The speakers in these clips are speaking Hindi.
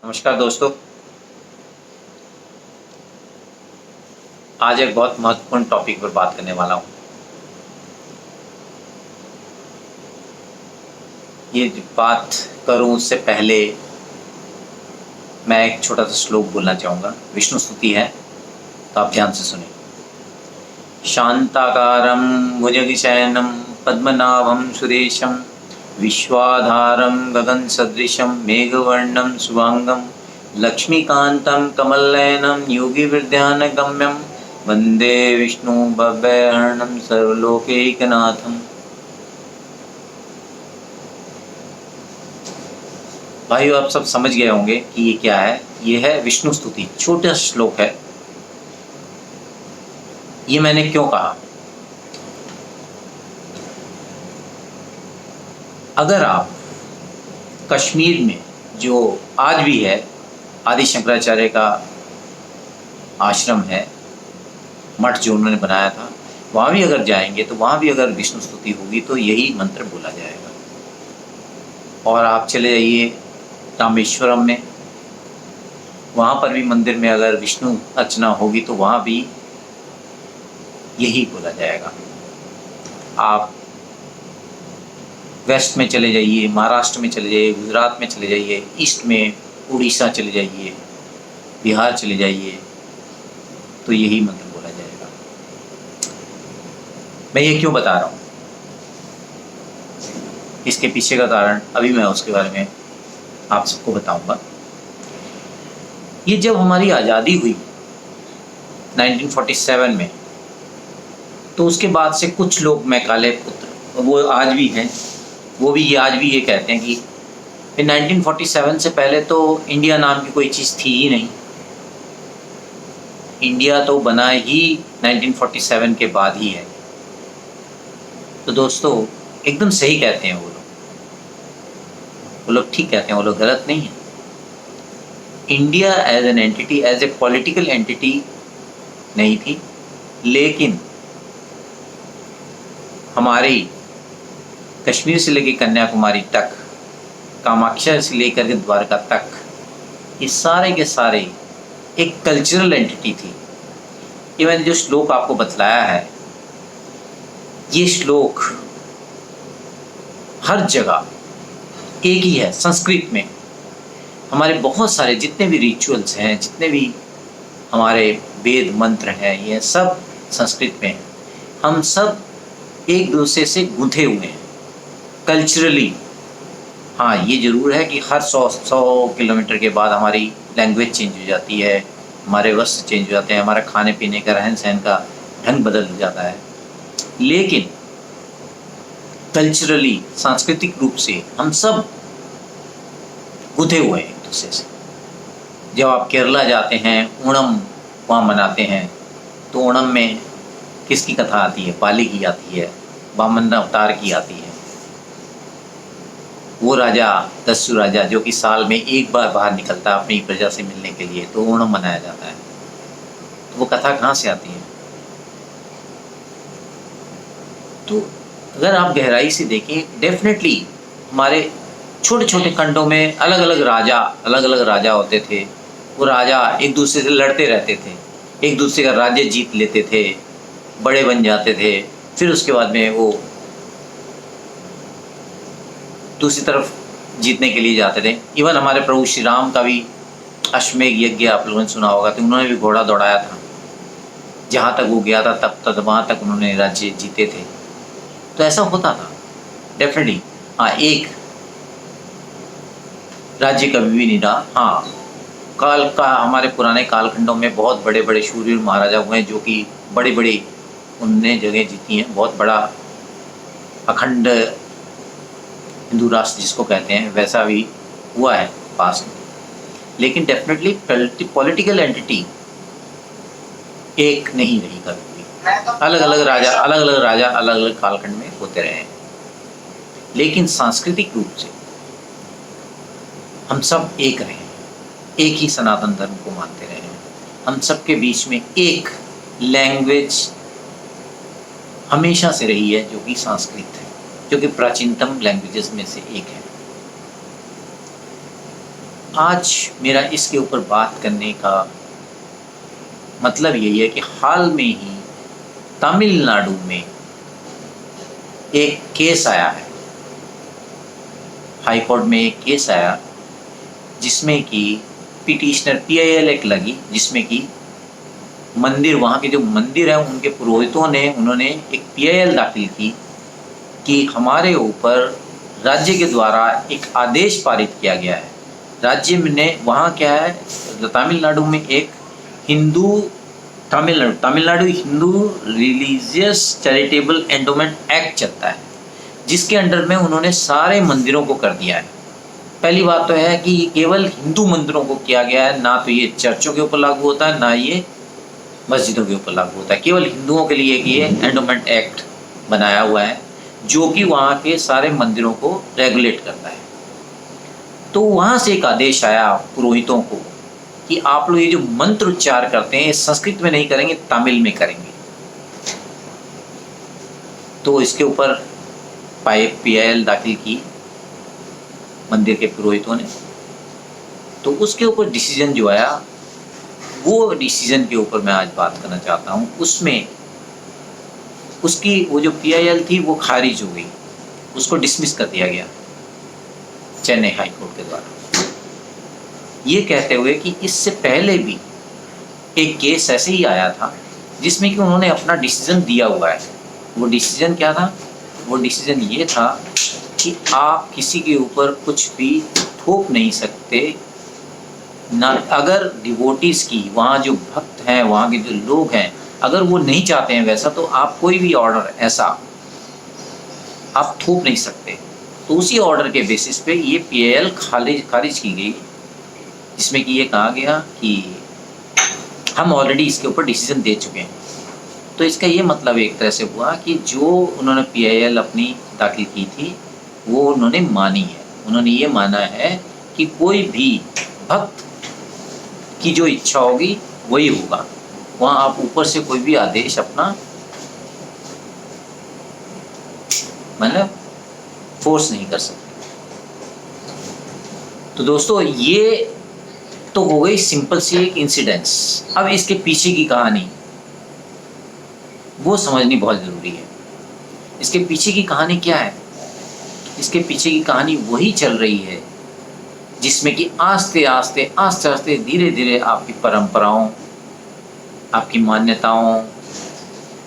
नमस्कार दोस्तों। आज एक बहुत महत्वपूर्ण टॉपिक पर बात करने वाला हूँ। ये बात करूँ उससे पहले मैं एक छोटा सा श्लोक बोलना चाहूँगा। विष्णु स्तुति है, तो आप ध्यान से सुनिए। शांताकारं भुजगशयनं पद्मनाभं सुरेशं विश्वाधारं गगनसदृशं मेघवर्णं शुभांगं लक्ष्मीकान्तं कमलनयनं योगिविद्यानगम्यं वंदे विष्णु भव्यहरणं सर्वलोकैकनाथम्। भाइयों, आप सब समझ गए होंगे कि ये क्या है। ये है विष्णु स्तुति, छोटा श्लोक है। ये मैंने क्यों कहा? अगर आप कश्मीर में, जो आज भी है, आदि शंकराचार्य का आश्रम है, मठ जो उन्होंने बनाया था, वहाँ भी अगर जाएंगे तो वहाँ भी अगर विष्णु स्तुति होगी तो यही मंत्र बोला जाएगा। और आप चले जाइए रामेश्वरम में, वहाँ पर भी मंदिर में अगर विष्णु अर्चना होगी तो वहाँ भी यही बोला जाएगा। आप वेस्ट में चले जाइए, महाराष्ट्र में चले जाइए, गुजरात में चले जाइए, ईस्ट में उड़ीसा चले जाइए, बिहार चले जाइए, तो यही मंत्र बोला जाएगा। मैं ये क्यों बता रहा हूँ, इसके पीछे का कारण अभी मैं उसके बारे में आप सबको बताऊंगा। ये जब हमारी आज़ादी हुई 1947 में, तो उसके बाद से कुछ लोग मैकाले पुत्र, वो आज भी हैं, वो भी आज भी ये कहते हैं कि 1947 से पहले तो इंडिया नाम की कोई चीज़ थी ही नहीं। इंडिया तो बना ही 1947 के बाद ही है। तो दोस्तों, एकदम सही कहते हैं वो लोग ठीक कहते हैं, वो लोग गलत नहीं है। India as an entity, as a political entity नहीं थी, लेकिन हमारी कश्मीर से लेकर कन्याकुमारी तक, कामाख्या से लेकर के द्वारका तक, ये सारे के सारे एक कल्चरल एंटिटी थी। ये मैंने जो श्लोक आपको बतलाया है, ये श्लोक हर जगह एक ही है। संस्कृत में हमारे बहुत सारे जितने भी रिचुअल्स हैं, जितने भी हमारे वेद मंत्र हैं, ये सब संस्कृत में हैं। हम सब एक दूसरे से गुंथे हुए हैं कल्चरली। हाँ, ये ज़रूर है कि हर 100 किलोमीटर के बाद हमारी लैंग्वेज चेंज हो जाती है, हमारे वस्त्र चेंज हो जाते हैं, हमारा खाने पीने का, रहन सहन का ढंग बदल जाता है, लेकिन कल्चरली, सांस्कृतिक रूप से हम सब गुंथे हुए हैं एक दूसरे से। जब आप केरला जाते हैं, ओणम वहाँ मनाते हैं, तो ओणम में किसकी कथा आती है? बाली की आती है, वामन अवतार की आती है। वो राजा, दस्यु राजा, जो कि साल में एक बार बाहर निकलता है अपनी प्रजा से मिलने के लिए, तो ओणम मनाया जाता है। तो वो कथा कहाँ से आती है? तो अगर आप गहराई से देखें, डेफिनेटली हमारे छोटे छोटे खंडों में अलग अलग राजा होते थे। वो राजा एक दूसरे से लड़ते रहते थे, एक दूसरे का राज्य जीत लेते थे, बड़े बन जाते थे, फिर उसके बाद में वो दूसरी तरफ जीतने के लिए जाते थे। इवन हमारे प्रभु श्री राम का भी अश्वमेध यज्ञ आप लोगों ने सुना होगा, तो उन्होंने भी घोड़ा दौड़ाया था। जहाँ तक वो गया था तब तक वहाँ तक उन्होंने राज्य जीते थे। तो ऐसा होता था डेफिनेटली। हाँ, एक राज्य कभी भी नहीं रहा। हाँ, काल का हमारे पुराने कालखंडों में बहुत बड़े बड़े शूरवीर महाराजा हुए हैं, जो कि बड़ी बड़ी उनने जगह जीती हैं। बहुत बड़ा अखंड हिंदू राष्ट्र जिसको कहते हैं, वैसा भी हुआ है पास में। लेकिन डेफिनेटली पॉलिटिकल एंटिटी एक नहीं रही कभी भी। अलग अलग राजा अलग अलग कालखंड में होते रहे हैं, लेकिन सांस्कृतिक रूप से हम सब एक रहे हैं, एक ही सनातन धर्म को मानते रहे हैं। हम सब के बीच में एक लैंग्वेज हमेशा से रही है, जो कि संस्कृत है, जो कि प्राचीनतम लैंग्वेजेस में से एक है। आज मेरा इसके ऊपर बात करने का मतलब यही है कि हाल में ही तमिलनाडु में एक केस आया है, हाई कोर्ट में एक केस आया जिसमें कि पिटिशनर PIL एक लगी, जिसमें कि मंदिर, वहाँ के जो मंदिर हैं उनके पुरोहितों ने उन्होंने एक PIL दाखिल की कि हमारे ऊपर राज्य के द्वारा एक आदेश पारित किया गया है। राज्य में ने वहाँ क्या है, तमिलनाडु में एक Tamil Nadu Hindu religious charitable endowment act चलता है, जिसके अंडर में उन्होंने सारे मंदिरों को कर दिया है। पहली बात तो है कि ये केवल हिंदू मंदिरों को किया गया है, ना तो ये चर्चों के ऊपर लागू होता है, ना ये मस्जिदों के ऊपर लागू होता है। केवल हिंदुओं के लिए ये एंडोमेंट एक्ट बनाया हुआ है जो कि वहाँ के सारे मंदिरों को रेगुलेट करता है। तो वहाँ से एक आदेश आया पुरोहितों को कि आप लोग ये जो मंत्र उच्चार करते हैं संस्कृत में नहीं करेंगे, तमिल में करेंगे। तो इसके ऊपर PIL दाखिल की मंदिर के पुरोहितों ने। तो उसके ऊपर डिसीजन जो आया, वो डिसीजन के ऊपर मैं आज बात करना चाहता हूँ। उसमें उसकी वो जो PIL थी वो खारिज हो गई, उसको डिसमिस कर दिया गया चेन्नई हाई कोर्ट के द्वारा, ये कहते हुए कि इससे पहले भी एक केस ऐसे ही आया था जिसमें कि उन्होंने अपना डिसीजन दिया हुआ है। वो डिसीजन क्या था? वो डिसीजन ये था कि आप किसी के ऊपर कुछ भी थोप नहीं सकते ना। अगर डिवोटीज़ की, वहाँ जो भक्त हैं, वहाँ के जो लोग हैं, अगर वो नहीं चाहते हैं वैसा, तो आप कोई भी ऑर्डर ऐसा आप थोप नहीं सकते। तो उसी ऑर्डर के बेसिस पे ये PIL खारिज की गई, जिसमें कि ये कहा गया कि हम ऑलरेडी इसके ऊपर डिसीजन दे चुके हैं। तो इसका ये मतलब एक तरह से हुआ कि जो उन्होंने PIL अपनी दाखिल की थी वो उन्होंने मानी है। उन्होंने ये माना है कि कोई भी भक्त की जो इच्छा होगी वही होगा, वहाँ आप ऊपर से कोई भी आदेश अपना मतलब फोर्स नहीं कर सकते। तो दोस्तों ये तो हो गई सिंपल सी एक इंसिडेंस। अब इसके पीछे की कहानी वो समझनी बहुत ज़रूरी है। इसके पीछे की कहानी क्या है? इसके पीछे की कहानी वही चल रही है जिसमें कि आस्ते आस्ते धीरे धीरे आपकी परंपराओं, आपकी मान्यताओं,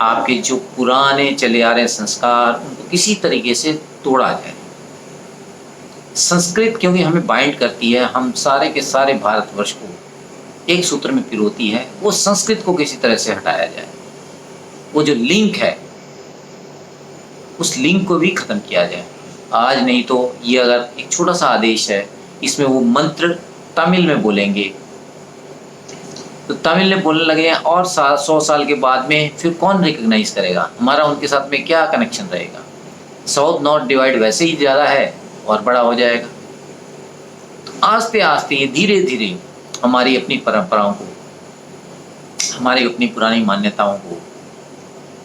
आपके जो पुराने चले आ रहे संस्कार, उनको किसी तरीके से तोड़ा जाए। संस्कृत क्योंकि हमें बाइंड करती है, हम सारे के सारे भारतवर्ष को एक सूत्र में पिरोती है, वो संस्कृत को किसी तरह से हटाया जाए। वो जो लिंक है उस लिंक को भी ख़त्म किया जाए। आज नहीं तो ये अगर एक छोटा सा आदेश है, इसमें वो मंत्र तमिल में बोलेंगे, तो तमिल में बोलने लगे हैं और 100 साल के बाद में फिर कौन रिकग्नाइज करेगा? हमारा उनके साथ में क्या कनेक्शन रहेगा? साउथ नॉर्थ डिवाइड वैसे ही ज़्यादा है और बड़ा हो जाएगा। तो आस्ते आस्ते ये धीरे धीरे हमारी अपनी परंपराओं को, हमारी अपनी पुरानी मान्यताओं को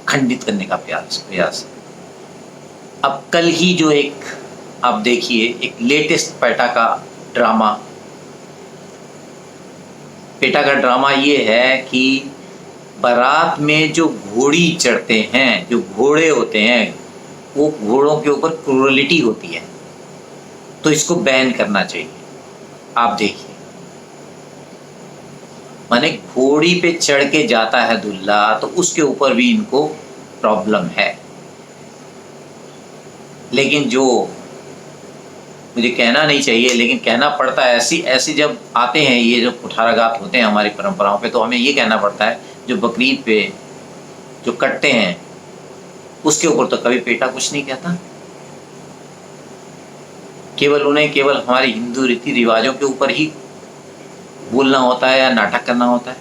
खंडित करने का प्रयास है। अब कल ही जो एक आप देखिए, एक लेटेस्ट पेटा का ड्रामा ये है कि बारात में जो घोड़ी चढ़ते हैं, जो घोड़े होते हैं, वो घोड़ों के ऊपर क्रूरलिटी होती है, तो इसको बैन करना चाहिए। आप देखिए, माने घोड़ी पे चढ़ के जाता है दूल्हा, तो उसके ऊपर भी इनको प्रॉब्लम है। लेकिन जो मुझे कहना नहीं चाहिए, लेकिन कहना पड़ता है, ऐसी जब आते हैं ये जो कुठाराघात होते हैं हमारी परंपराओं पे, तो हमें ये कहना पड़ता है जो बकरीद पे जो कटते हैं उसके ऊपर तो कभी पेटा कुछ नहीं कहता। केवल हमारे हिंदू रीति रिवाजों के ऊपर ही बोलना होता है या नाटक करना होता है।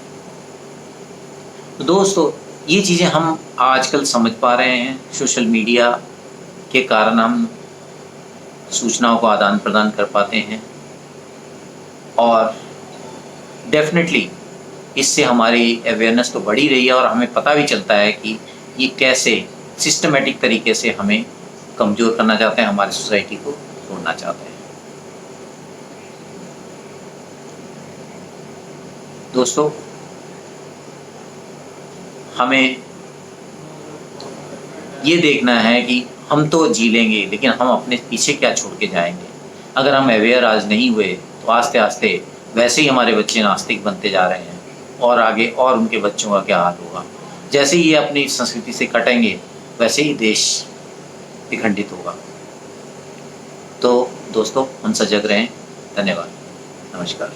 तो दोस्तों ये चीज़ें हम आजकल समझ पा रहे हैं, सोशल मीडिया के कारण हम सूचनाओं को आदान प्रदान कर पाते हैं, और डेफिनेटली इससे हमारी अवेयरनेस तो बढ़ी रही है और हमें पता भी चलता है कि ये कैसे सिस्टमेटिक तरीके से हमें कमज़ोर करना चाहते हैं, हमारी सोसाइटी को तोड़ना चाहते हैं। दोस्तों, हमें ये देखना है कि हम तो जी लेंगे, लेकिन हम अपने पीछे क्या छोड़ के जाएंगे। अगर हम अवेयर आज नहीं हुए तो आस्ते आस्ते वैसे ही हमारे बच्चे नास्तिक बनते जा रहे हैं, और आगे और उनके बच्चों का क्या हाल होगा। जैसे ही ये अपनी संस्कृति से कटेंगे वैसे ही देश विखंडित होगा। तो दोस्तों, हम सजग रहें। धन्यवाद। नमस्कार।